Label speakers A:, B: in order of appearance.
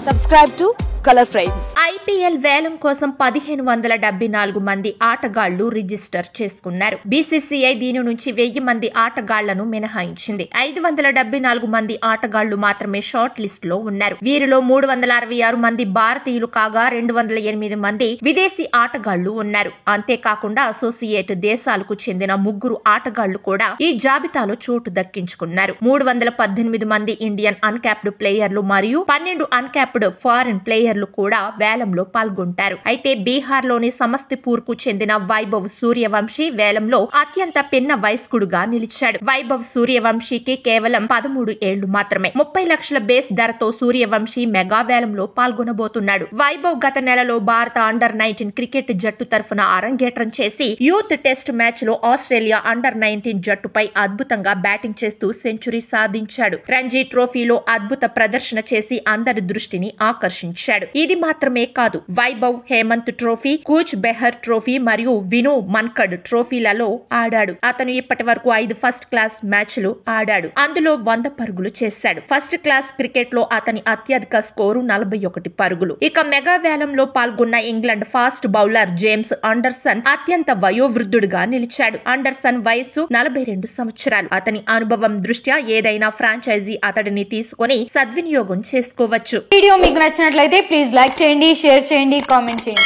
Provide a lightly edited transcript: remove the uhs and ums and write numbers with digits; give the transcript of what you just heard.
A: Subscribe to Color Frames.
B: IPL వేలం కోసం 1574 మంది ఆటగాళ్లు రిజిస్టర్ చేసుకున్నారు. బీసీసీఐ దీని నుంచి 1000 మంది ఆటగాళ్లను మినహాయించింది. 574 మంది ఆటగాళ్లు మాత్రమే షార్ట్ లిస్ట్ లో ఉన్నారు. వీరిలో 366 మంది భారతీయులు కాగా 208 మంది విదేశీ ఆటగాళ్లు ఉన్నారు. అంతేకాకుండా అసోసియేట్ దేశాలకు చెందిన 3 ఆటగాళ్లు కూడా ఈ జాబితాలో చోటు దక్కించుకున్నారు. 318 మంది ఇండియన్ అన్క్యాప్డ్ ప్లేయర్లు మరియు 12 అన్క్యాప్డ్ ఫారిన్ ప్లేయర్లు కూడా వేలంలో పాల్గొంటారు. అయితే బీహార్ లోని సమస్తిపూర్ కు చెందిన వైభవ్ సూర్యవంశీ వేలంలో అత్యంత పిన్న వయస్కుడుగా నిలిచాడు. వైభవ్ సూర్యవంశీకి కేవలం 13 ఏళ్లు మాత్రమే. 30 లక్షల బేస్ ధరతో సూర్యవంశీ మెగా వేలంలో పాల్గొనబోతున్నాడు. వైభవ్ గత నెలలో భారత అండర్-19 క్రికెట్ జట్టు తరఫున అరంగేట్రం చేసి యూత్ టెస్ట్ మ్యాచ్ లో ఆస్ట్రేలియా అండర్-19 జట్టుపై అద్భుతంగా బ్యాటింగ్ చేస్తూ సెంచరీ సాధించాడు. రంజీ ట్రోఫీలో అద్భుత ప్రదర్శన చేసి అందరి దృష్టిని ఆకర్షించాడు. ఇది మాత్రమే కాదు, వైభవ్ హేమంత్ ట్రోఫీ, కూచ్ బెహర్ ట్రోఫీ మరియు వినో మన్కడ్ ట్రోఫీలలో ఆడాడు. అతను ఇప్పటి వరకు 5 ఫస్ట్ క్లాస్ మ్యాచ్లు ఆడాడు. అందులో 100 పరుగులు చేశాడు. ఫస్ట్ క్లాస్ క్రికెట్ లో అతని అత్యధిక స్కోరు 41 పరుగులు. ఇక మెగా వేలంలో పాల్గొన్న England fast bowler James Anderson అత్యంత వయోవృద్ధుడుగా నిలిచాడు. అండర్సన్ వయస్సు 42 సంవత్సరాలు. అతని అనుభవం దృష్ట్యా ఏదైనా ఫ్రాంచైజీ అతడిని తీసుకొని సద్వినియోగం చేసుకోవచ్చు.
C: వీడియో మీకు నచ్చినట్లయితే ప్లీజ్ లైక్ చేయండి, షేర్ చేయండి, కామెంట్ చేయండి.